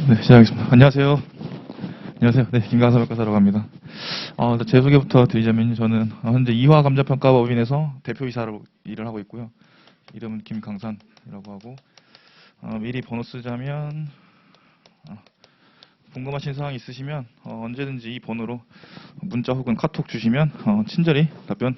네, 시작하겠습니다. 안녕하세요. 안녕하세요. 네, 김강사 백과사라고 합니다. 제 소개부터 드리자면 저는 현재 이화감자평가법인에서 대표이사로 일을 하고 있고요. 이름은 김강산이라고 하고 미리 번호 쓰자면 궁금하신 사항 있으시면 언제든지 이 번호로 문자 혹은 카톡 주시면 친절히 답변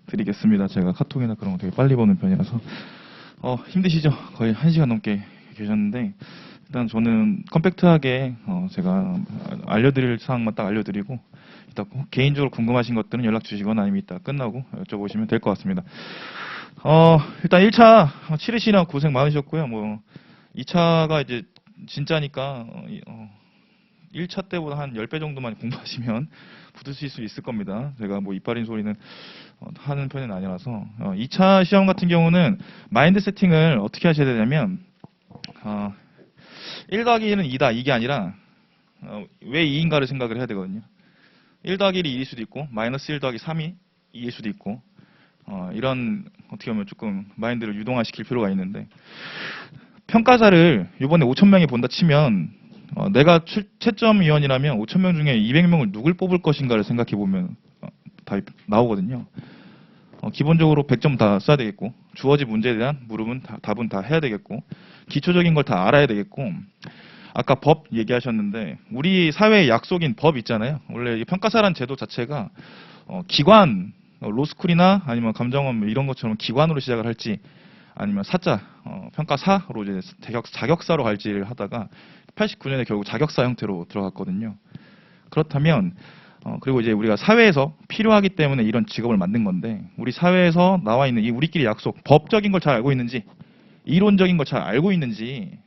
드리겠습니다. 제가 카톡이나 그런 거 되게 빨리 보는 편이라서 힘드시죠? 거의 1시간 넘게 계셨는데 일단 저는 컴팩트하게 제가 알려드릴 사항만 딱 알려드리고 이따 개인적으로 궁금하신 것들은 연락 주시거나 아니면 이따 끝나고 여쭤보시면 될 것 같습니다. 일단 1차 치르시느라 고생 많으셨고요. 2차가 이제 진짜니까 1차 때보다 한 10배 정도만 공부하시면 붙으실 수 있을 겁니다. 제가 이빨인 소리는 하는 편은 아니라서 2차 시험 같은 경우는 마인드 세팅을 어떻게 하셔야 되냐면 1 더하기 1은 2다 이게 아니라 왜 2인가를 생각을 해야 되거든요. 1 더하기 1이 2일 수도 있고 마이너스 1 더하기 3이 2일 수도 있고 이런 어떻게 보면 조금 마인드를 유동화시킬 필요가 있는데 평가자를 이번에 5,000명이 본다 치면 내가 채점위원이라면 5,000명 중에 200명을 누굴 뽑을 것인가를 생각해 보면 답이 나오거든요. 기본적으로 100점 다 써야 되겠고 주어진 문제에 대한 물음은 답은 다 해야 되겠고 기초적인 걸 다 알아야 되겠고 아까 법 얘기하셨는데 우리 사회의 약속인 법 있잖아요. 원래 이 평가사라는 제도 자체가 기관, 로스쿨이나 아니면 감정원 이런 것처럼 기관으로 시작을 할지 아니면 사자, 평가사로 이제 자격사로 갈지를 하다가 89년에 결국 자격사 형태로 들어갔거든요. 그렇다면 그리고 이제 우리가 사회에서 필요하기 때문에 이런 직업을 만든 건데 우리 사회에서 나와 있는 이 우리끼리 약속, 법적인 걸 잘 알고 있는지 이론적인 걸 잘 알고 있는지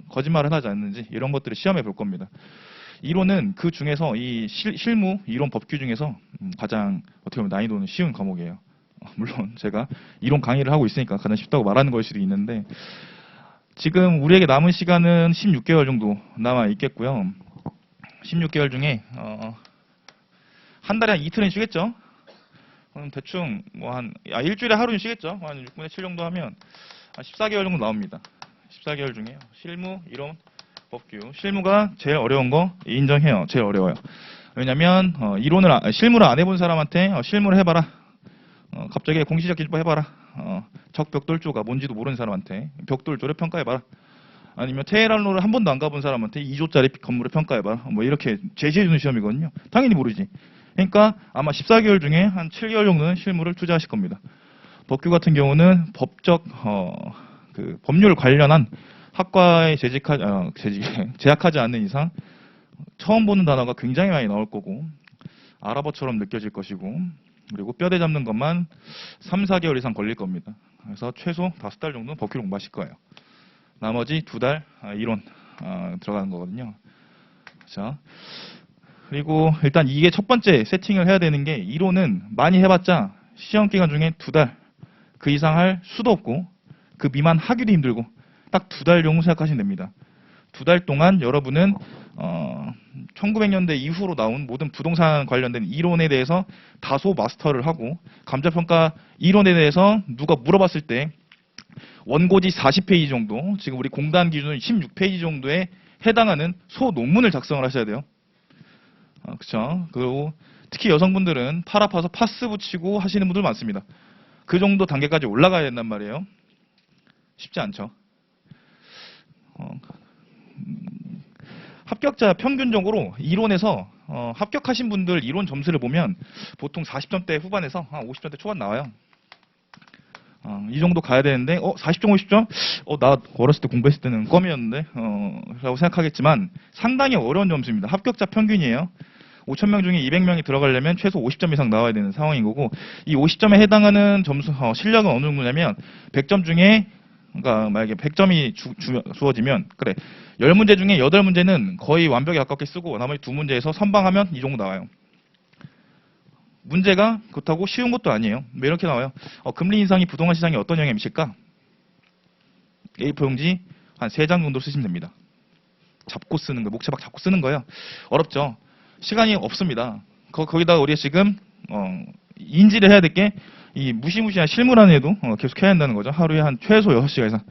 거짓말을 하지 않는지 이런 것들을 시험해 볼 겁니다. 이론은 그 중에서 이 실무, 이론 법규 중에서 가장 어떻게 보면 난이도는 쉬운 과목이에요. 물론 제가 이론 강의를 하고 있으니까 가장 쉽다고 말하는 걸 수도 있는데 지금 우리에게 남은 시간은 16개월 정도 남아 있겠고요. 16개월 중에 한 달에 한 이틀은 쉬겠죠. 대충 일주일에 하루는 쉬겠죠. 한 6분의 7 정도 하면 한 14개월 정도 나옵니다. 14개월 중에 실무, 이론, 법규. 실무가 제일 어려운 거 인정해요. 제일 어려워요. 왜냐면 실무를 안 해본 사람한테 실무를 해봐라. 갑자기 공시적 기준법 해봐라. 적벽돌조가 뭔지도 모르는 사람한테 벽돌조를 평가해봐라. 아니면 테헤란로를 한 번도 안 가본 사람한테 2조짜리 건물을 평가해봐라. 이렇게 제시해주는 시험이거든요. 당연히 모르지. 그러니까 아마 14개월 중에 한 7개월 정도는 실무를 투자하실 겁니다. 법규 같은 경우는 법률 관련한 학과에 재학하지 않는 이상 처음 보는 단어가 굉장히 많이 나올 거고 아랍어처럼 느껴질 것이고 그리고 뼈대 잡는 것만 3, 4개월 이상 걸릴 겁니다. 그래서 최소 5달 정도는 법규를 공부하실 거예요. 나머지 2달 이론 들어가는 거거든요. 자, 그리고 일단 이게 첫 번째 세팅을 해야 되는 게 이론은 많이 해봤자 시험 기간 중에 2달 그 이상 할 수도 없고 그 미만 하기도 힘들고 딱 2달 정도 생각하시면 됩니다. 2달 동안 여러분은 1900년대 이후로 나온 모든 부동산 관련된 이론에 대해서 다소 마스터를 하고 감자평가 이론에 대해서 누가 물어봤을 때 원고지 40페이지 정도, 지금 우리 공단 기준은 16페이지 정도에 해당하는 소논문을 작성을 하셔야 돼요. 그렇죠? 그리고 특히 여성분들은 팔 아파서 파스 붙이고 하시는 분들 많습니다. 그 정도 단계까지 올라가야 된단 말이에요. 쉽지 않죠. 합격자 평균적으로 이론에서 합격하신 분들 이론 점수를 보면 보통 40점대 후반에서 한 50점대 초반 나와요. 이 정도 가야 되는데 40점, 50점? 나 어렸을 때 공부했을 때는 껌이었는데 라고 생각하겠지만 상당히 어려운 점수입니다. 합격자 평균이에요. 5,000명 중에 200명이 들어가려면 최소 50점 이상 나와야 되는 상황인 거고 이 50점에 해당하는 점수 실력은 어느 정도냐면 100점 중에 그러니까 만약에 100점이 주어지면 그래 10문제 중에 8문제는 거의 완벽에 가깝게 쓰고 나머지 2문제에서 선방하면 이 정도 나와요. 문제가 그렇다고 쉬운 것도 아니에요. 왜 이렇게 나와요? 금리 인상이 부동산 시장에 어떤 영향을 미칠까? A4 용지 한 3장 정도 쓰시면 됩니다. 잡고 쓰는 거, 목차박 잡고 쓰는 거예요. 어렵죠? 시간이 없습니다. 거기다가 우리가 지금 인지를 해야 될 게 이 무시무시한 실무라는 애도 계속 해야 한다는 거죠. 하루에 한 최소 6시간 이상.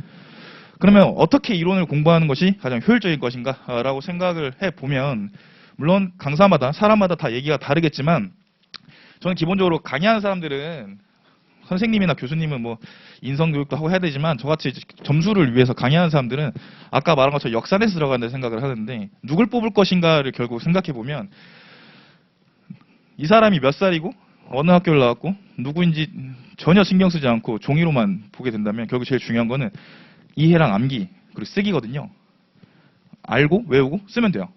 그러면 어떻게 이론을 공부하는 것이 가장 효율적인 것인가라고 생각을 해보면, 물론 강사마다 사람마다 다 얘기가 다르겠지만, 저는 기본적으로 강의하는 사람들은 선생님이나 교수님은 뭐 인성교육도 하고 해야 되지만, 저같이 점수를 위해서 강의하는 사람들은 아까 말한 것처럼 역산에서 들어간다는 생각을 하는데, 누굴 뽑을 것인가를 결국 생각해보면, 이 사람이 몇 살이고 어느 학교를 나왔고 누구인지 전혀 신경 쓰지 않고 종이로만 보게 된다면, 결국 제일 중요한 거는 이해랑 암기 그리고 쓰기거든요. 알고 외우고 쓰면 돼요.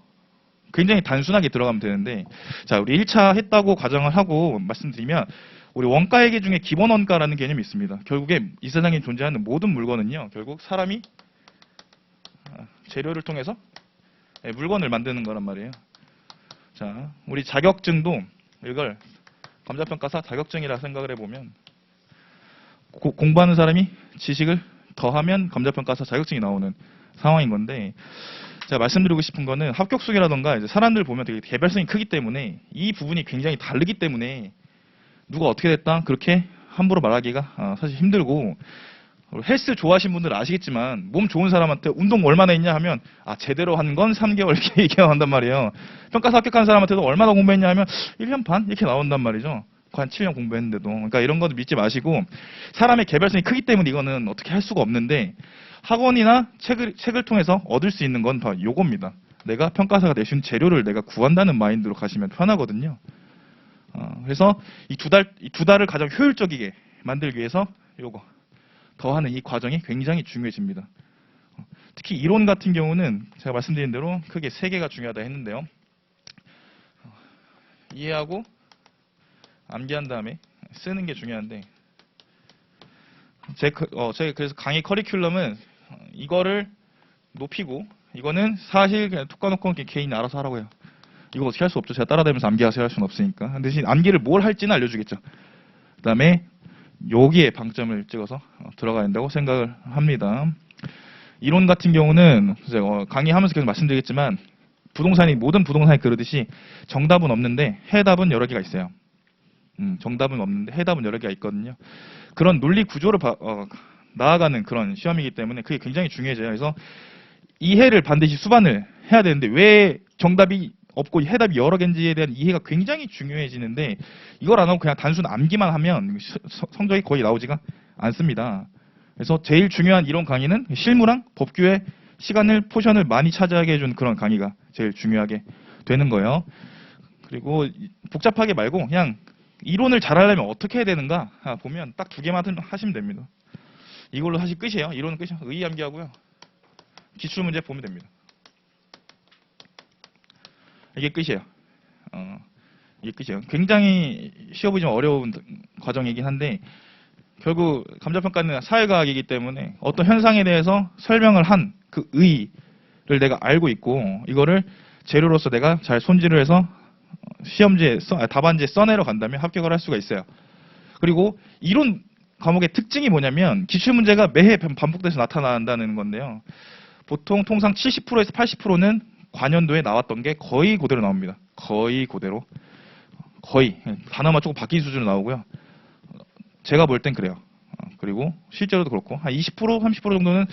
굉장히 단순하게 들어가면 되는데, 자, 우리 1차 했다고 가정을 하고 말씀드리면, 우리 원가회계 중에 기본 원가라는 개념이 있습니다. 결국에 이 세상에 존재하는 모든 물건은요, 결국 사람이 재료를 통해서 물건을 만드는 거란 말이에요. 자, 우리 자격증도 이걸 감자평가사 자격증이라 생각을 해보면, 공부하는 사람이 지식을 더하면 감자평가사 자격증이 나오는 상황인 건데, 제가 말씀드리고 싶은 거는 합격수기라던가 이제 사람들 보면 되게 개별성이 크기 때문에, 이 부분이 굉장히 다르기 때문에 누가 어떻게 됐다 그렇게 함부로 말하기가 사실 힘들고, 헬스 좋아하시는 분들은 아시겠지만 몸 좋은 사람한테 운동 얼마나 했냐 하면 제대로 한 건 3개월 이렇게 얘기한단 말이에요. 평가사 합격한 사람한테도 얼마나 공부했냐 하면 1년 반 이렇게 나온단 말이죠. 한 7년 공부했는데도. 그러니까 이런 것도 믿지 마시고, 사람의 개별성이 크기 때문에 이거는 어떻게 할 수가 없는데, 학원이나 책을 통해서 얻을 수 있는 건 바로 요겁니다. 내가 평가사가 될 수 있는 재료를 내가 구한다는 마인드로 가시면 편하거든요. 그래서 이 두 달을 가장 효율적이게 만들기 위해서 요거 더하는 이 과정이 굉장히 중요해집니다. 특히 이론 같은 경우는 제가 말씀드린 대로 크게 3개가 중요하다 했는데요. 이해하고 암기한 다음에 쓰는 게 중요한데, 제가 그래서 강의 커리큘럼은 이거를 높이고, 이거는 사실 그냥 툭 까놓고 개인 알아서 하라고 해요. 이거 어떻게 할 수 없죠. 제가 따라다니면서 암기하세요 할 수는 없으니까. 대신 암기를 뭘 할지는 알려주겠죠. 그 다음에 여기에 방점을 찍어서 들어가야 된다고 생각을 합니다. 이론 같은 경우는 제가 강의하면서 계속 말씀드리겠지만, 모든 부동산이 그러듯이 정답은 없는데 해답은 여러 개가 있어요. 정답은 없는데 해답은 여러 개가 있거든요. 그런 논리 구조를 나아가는 그런 시험이기 때문에 그게 굉장히 중요해져요. 그래서 이해를 반드시 수반을 해야 되는데, 왜 정답이 없고 해답이 여러 개인지에 대한 이해가 굉장히 중요해지는데, 이걸 안 하고 그냥 단순 암기만 하면 성적이 거의 나오지가 않습니다. 그래서 제일 중요한 이론 강의는 실무랑 법규의 포션을 많이 차지하게 해준 그런 강의가 제일 중요하게 되는 거예요. 그리고 복잡하게 말고 그냥 이론을 잘하려면 어떻게 해야 되는가 보면 딱 2개만 하시면 됩니다. 이걸로 사실 끝이에요. 이론은 끝이에요. 의의 암기하고요. 기출문제 보면 됩니다. 이게 끝이에요. 이게 끝이에요. 굉장히 쉬워 보이지만 어려운 과정이긴 한데, 결국 감자평가는 사회과학이기 때문에 어떤 현상에 대해서 설명을 한 그 의의를 내가 알고 있고, 이거를 재료로서 내가 잘 손질을 해서 답안지에 써내려 간다면 합격을 할 수가 있어요. 그리고 이론 과목의 특징이 뭐냐면, 기출문제가 매해 반복돼서 나타난다는 건데요. 보통 통상 70%에서 80%는 관연도에 나왔던 게 거의 그대로 나옵니다. 거의 그대로. 거의. 단어만 조금 바뀐 수준으로 나오고요. 제가 볼 땐 그래요. 그리고 실제로도 그렇고 한 20%, 30% 정도는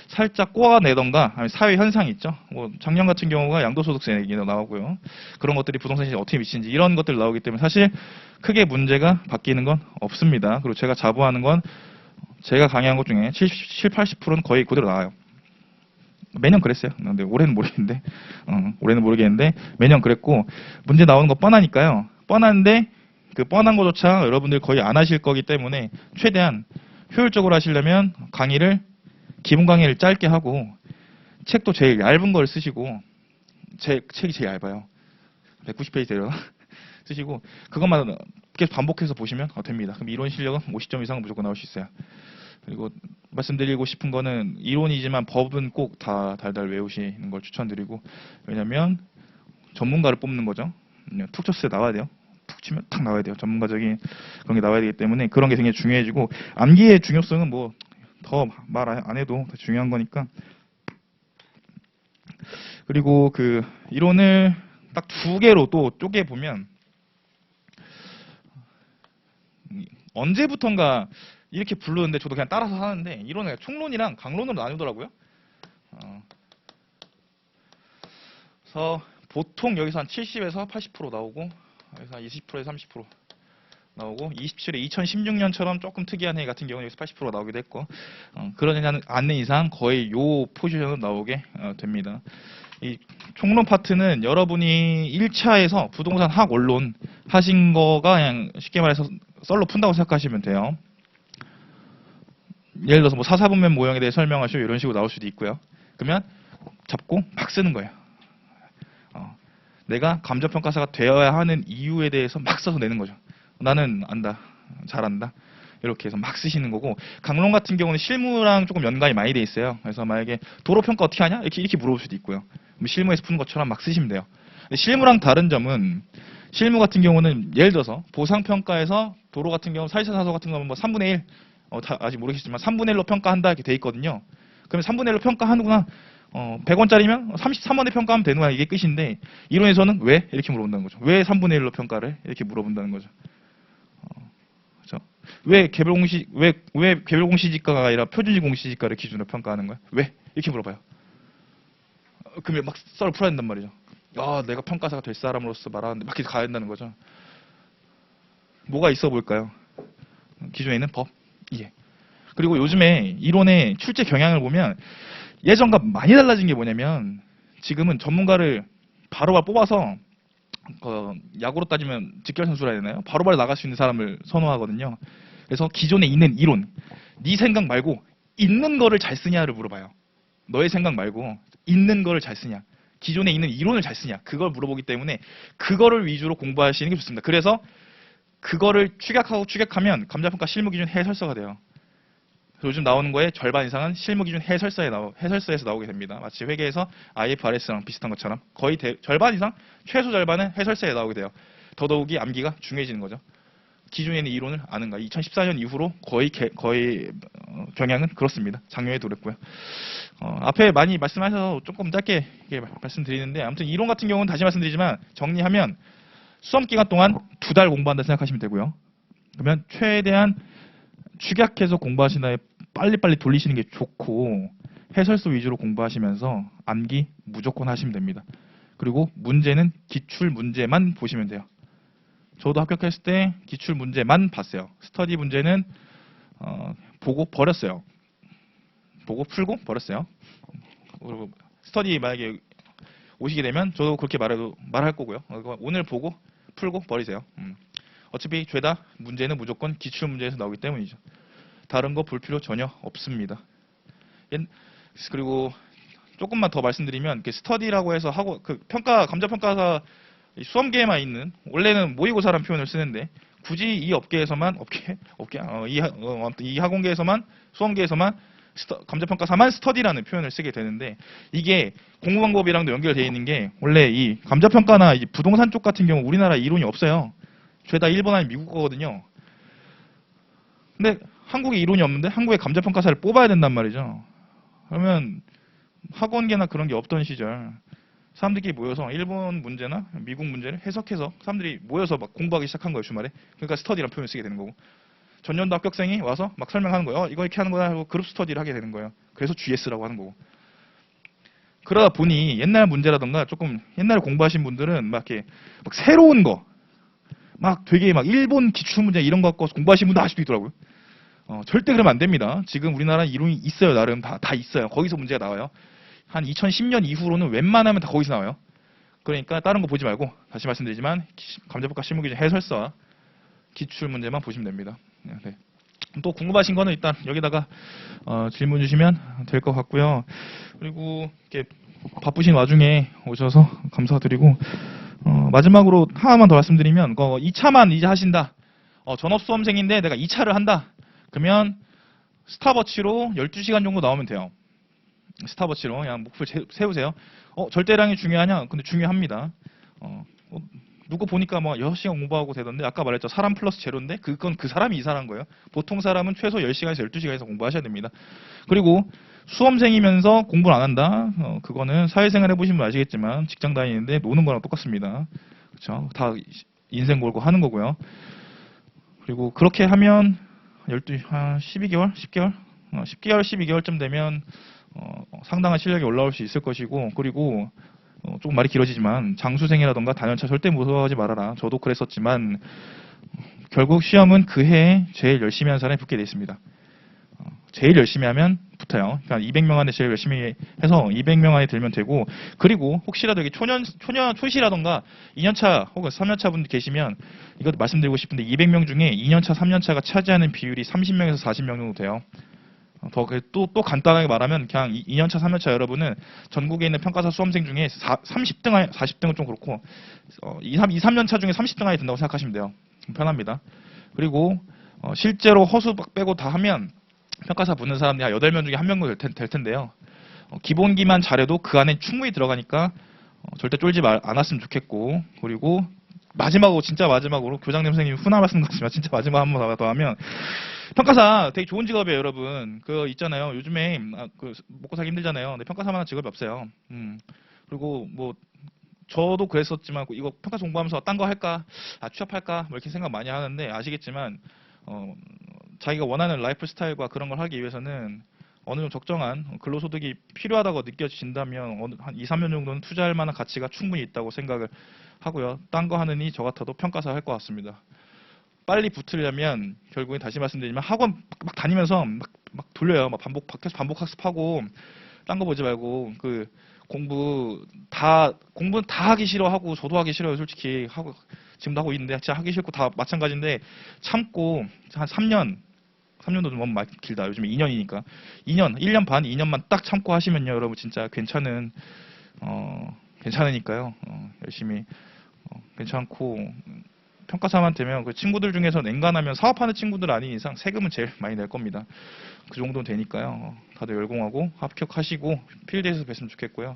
살짝 꼬아내던가, 사회 현상이 있죠. 뭐 작년 같은 경우가 양도소득세 얘기가 나오고요. 그런 것들이 부동산 시장에 어떻게 미치는지 이런 것들 나오기 때문에 사실 크게 문제가 바뀌는 건 없습니다. 그리고 제가 자부하는 건 제가 강의한 것 중에 70, 80%는 거의 그대로 나와요. 매년 그랬어요. 근데 올해는 모르겠는데 매년 그랬고, 문제 나오는 거 뻔하니까요. 뻔한데 그 뻔한 것조차 여러분들 거의 안 하실 거기 때문에 최대한 효율적으로 하시려면 기본 강의를 짧게 하고, 책도 제일 얇은 걸 쓰시고, 책이 제일 얇아요. 190페이지대로 쓰시고, 그것만 계속 반복해서 보시면 됩니다. 그럼 이론 실력은 50점 이상은 무조건 나올 수 있어요. 그리고 말씀드리고 싶은 거는, 이론이지만 법은 꼭 다 달달 외우시는 걸 추천드리고, 왜냐면 전문가를 뽑는 거죠. 툭 쳤을 때 나와야 돼요. 툭 치면 탁 나와야 돼요. 전문가적인 그런 게 나와야 되기 때문에 그런 게 굉장히 중요해지고, 암기의 중요성은 뭐 더 말 안 해도 더 중요한 거니까. 그리고 그 이론을 딱 2개로 또 쪼개 보면, 언제부턴가 이렇게 부르는데 저도 그냥 따라서 하는데 이론은 총론이랑 강론으로 나누더라고요. 그래서 보통 여기서 한 70에서 80% 나오고 여기서 한 20%에서 30% 나오고 27에 2016년처럼 조금 특이한 해 같은 경우는 여기서 80% 나오기도 했고 그러지 않는 이상 거의 요 포지션은 나오게 됩니다. 이 총론 파트는 여러분이 1차에서 부동산 학 원론 하신 거가 그냥 쉽게 말해서 썰로 푼다고 생각하시면 돼요. 예를 들어서 뭐 사사분면 모형에 대해 설명하시고 이런 식으로 나올 수도 있고요. 그러면 잡고 막 쓰는 거예요. 내가 감정평가사가 되어야 하는 이유에 대해서 막 써서 내는 거죠. 나는 안다, 잘한다. 이렇게 해서 막 쓰시는 거고, 강론 같은 경우는 실무랑 조금 연관이 많이 돼 있어요. 그래서 만약에 도로평가 어떻게 하냐? 이렇게 물어볼 수도 있고요. 실무에서 푸는 것처럼 막 쓰시면 돼요. 근데 실무랑 다른 점은, 실무 같은 경우는 예를 들어서 보상평가에서 도로 같은 경우 사실사서 같은 경우는 뭐 3분의 1, 아직 모르겠지만 3분의 1로 평가한다 이렇게 돼 있거든요. 그러면 3분의 1로 평가하는구나. 100원짜리면 33원에 평가하면 되는구나. 이게 끝인데 이론에서는 왜? 이렇게 물어본다는 거죠. 왜 3분의 1로 평가를? 이렇게 물어본다는 거죠. 그렇죠? 왜 개별 공시지가가 아니라 표준시 공시지가를 기준으로 평가하는 거야? 왜? 이렇게 물어봐요. 그러면 막 썰을 풀어야 된단 말이죠. 내가 평가사가 될 사람으로서 말하는데 막 이렇게 가야 된다는 거죠. 뭐가 있어 볼까요? 기존에 있는 법, 이해. 그리고 요즘에 이론의 출제 경향을 보면 예전과 많이 달라진 게 뭐냐면 지금은 전문가를 바로바로 뽑아서 야구로 따지면 직결 선수라 해야 되나요? 바로바로 나갈 수 있는 사람을 선호하거든요. 그래서 기존에 있는 이론, 네 생각 말고 있는 거를 잘 쓰냐를 물어봐요. 너의 생각 말고 있는 거를 잘 쓰냐, 기존에 있는 이론을 잘 쓰냐, 그걸 물어보기 때문에 그거를 위주로 공부하시는 게 좋습니다. 그래서 그거를 추격하면 감정평가 실무기준 해설서가 돼요. 요즘 나오는 거에 절반 이상은 실무기준 해설서에서 나오게 됩니다. 마치 회계에서 IFRS랑 비슷한 것처럼 거의 절반 이상, 최소 절반은 해설서에 나오게 돼요. 더더욱이 암기가 중요해지는 거죠. 기존에 있는 이론을 아는가. 2014년 이후로 거의 경향은 그렇습니다. 작년에도 그랬고요. 앞에 많이 말씀하셔서 조금 짧게 말씀드리는데, 아무튼 이론 같은 경우는 다시 말씀드리지만 정리하면 수험 기간 동안 2달 공부한다 생각하시면 되고요. 그러면 최대한 축약해서 공부하신 다음에 빨리빨리 돌리시는 게 좋고, 해설서 위주로 공부하시면서 암기 무조건 하시면 됩니다. 그리고 문제는 기출 문제만 보시면 돼요. 저도 합격했을 때 기출 문제만 봤어요. 스터디 문제는 보고 버렸어요. 보고 풀고 버렸어요. 그리고 스터디 만약에 오시게 되면 저도 그렇게 말할 거고요. 오늘 보고 풀고 버리세요. 어차피 죄다 문제는 무조건 기출 문제에서 나오기 때문이죠. 다른 거 볼 필요 전혀 없습니다. 그리고 조금만 더 말씀드리면 스터디라고 해서 하고 감정평가사 수험계에만 있는, 원래는 모의고사라는 표현을 쓰는데 굳이 이 업계에서만 이 학원계에서만, 수험계에서만 감정평가사만 스터디라는 표현을 쓰게 되는데, 이게 공부방법이랑도 연결되어 있는 게, 원래 이 감정평가나 이 부동산 쪽 같은 경우 우리나라 이론이 없어요. 죄다 일본 아니 미국 거거든요. 근데 한국에 이론이 없는데 한국에 감정평가사를 뽑아야 된단 말이죠. 그러면 학원계나 그런 게 없던 시절 사람들끼리 모여서 일본 문제나 미국 문제를 해석해서 사람들이 모여서 막 공부하기 시작한 거예요, 주말에. 그러니까 스터디라는 표현을 쓰게 되는 거고, 전년도 합격생이 와서 막 설명하는 거예요. 이거 이렇게 하는 거야 하고 그룹 스터디를 하게 되는 거예요. 그래서 GS라고 하는 거고. 그러다 보니 옛날 문제라던가 조금 옛날에 공부하신 분들은 막 이렇게 막 새로운 거, 막 되게 막 일본 기출 문제 이런 거 갖고 공부하신 분도 아직도 있더라고요. 절대 그러면 안 됩니다. 지금 우리나라 이론이 있어요. 나름 다 있어요. 거기서 문제가 나와요. 한 2010년 이후로는 웬만하면 다 거기서 나와요. 그러니까 다른 거 보지 말고, 다시 말씀드리지만 감정평가 실무기준 해설서 기출 문제만 보시면 됩니다. 네. 또 궁금하신 거는 일단 여기다가 질문 주시면 될 것 같고요. 그리고 이렇게 바쁘신 와중에 오셔서 감사드리고, 마지막으로 하나만 더 말씀드리면 2차만 이제 하신다. 전업수험생인데 내가 2차를 한다. 그러면 스탑워치로 12시간 정도 나오면 돼요. 스탑워치로 그냥 목표를 세우세요. 절대량이 중요하냐? 근데 중요합니다. 누구 보니까 뭐 6시간 공부하고 되던데, 아까 말했죠. 사람 플러스 제로인데 그건 그 사람이 이상한 거예요. 보통 사람은 최소 10시간에서 12시간에서 공부하셔야 됩니다. 그리고 수험생이면서 공부를 안 한다? 그거는 사회생활 해보신 분 아시겠지만 직장 다니는데 노는 거랑 똑같습니다. 그렇죠? 다 인생 걸고 하는 거고요. 그리고 그렇게 하면 한 12개월? 10개월? 10개월, 12개월쯤 되면 상당한 실력이 올라올 수 있을 것이고, 그리고 조금 말이 길어지지만 장수생이라던가 단연차 절대 무서워하지 말아라. 저도 그랬었지만 결국 시험은 그 해에 제일 열심히 한 사람이 붙게 돼 있습니다. 제일 열심히 하면 붙어요. 그러니까 200명 안에 제일 열심히 해서 200명 안에 들면 되고, 그리고 혹시라도 여기 초시라던가 2년차 혹은 3년차 분들 계시면 이것도 말씀드리고 싶은데 200명 중에 2년차, 3년차가 차지하는 비율이 30명에서 40명 정도 돼요. 또 간단하게 말하면 그냥 2년차, 3년차 여러분은 전국에 있는 평가사 수험생 중에 30등, 40등은 좀 그렇고 2, 3년차 중에 30등 안에 든다고 생각하시면 돼요. 편합니다. 그리고 실제로 허수 빼고 다 하면 평가사 붙는 사람이 한 8명 중에 1명 될 텐데요. 기본기만 잘해도 그 안에 충분히 들어가니까 절대 쫄지 않았으면 좋겠고, 그리고 진짜 마지막으로 교장님 선생님이 훈화 말씀 같지만 진짜 마지막 한 번 더 하면 평가사 되게 좋은 직업이에요, 여러분. 있잖아요. 요즘에 먹고 살기 힘들잖아요. 근데 평가사만한 직업이 없어요. 그리고 저도 그랬었지만 이거 평가사 공부하면서 딴 거 할까? 취업할까? 이렇게 생각 많이 하는데 아시겠지만 자기가 원하는 라이프 스타일과 그런 걸 하기 위해서는 어느 정도 적정한 근로소득이 필요하다고 느껴진다면 한 2, 3년 정도는 투자할 만한 가치가 충분히 있다고 생각을 하고요. 딴 거 하느니 저 같아도 평가사 할 것 같습니다. 빨리 붙으려면 결국엔 다시 말씀드리지만 학원 막 다니면서 막 돌려요. 계속 반복 학습하고 딴 거 보지 말고 공부는 다 하기 싫어하고 저도 하기 싫어요. 솔직히 지금도 하고 있는데 진짜 하기 싫고 다 마찬가지인데 참고 한 3년도 좀 너무 길다. 요즘에 2년이니까 1년 반, 2년만 딱 참고 하시면요, 여러분 진짜 괜찮으니까요. 열심히 괜찮고 평가사만 되면 그 친구들 중에서 냉간하면 사업하는 친구들 아닌 이상 세금은 제일 많이 낼 겁니다. 그 정도는 되니까요. 다들 열공하고 합격하시고 필드에서 뵀으면 좋겠고요.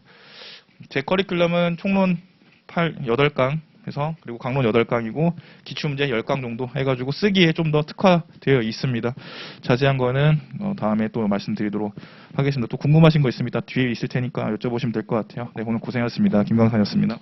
제 커리큘럼은 총론 8강 해서 그리고 강론 8강이고 기출문제 10강 정도 해가지고 쓰기에 좀 더 특화되어 있습니다. 자세한 거는 다음에 또 말씀드리도록 하겠습니다. 또 궁금하신 거 있으면 뒤에 있을 테니까 여쭤보시면 될 것 같아요. 네, 오늘 고생하셨습니다. 김광산이었습니다.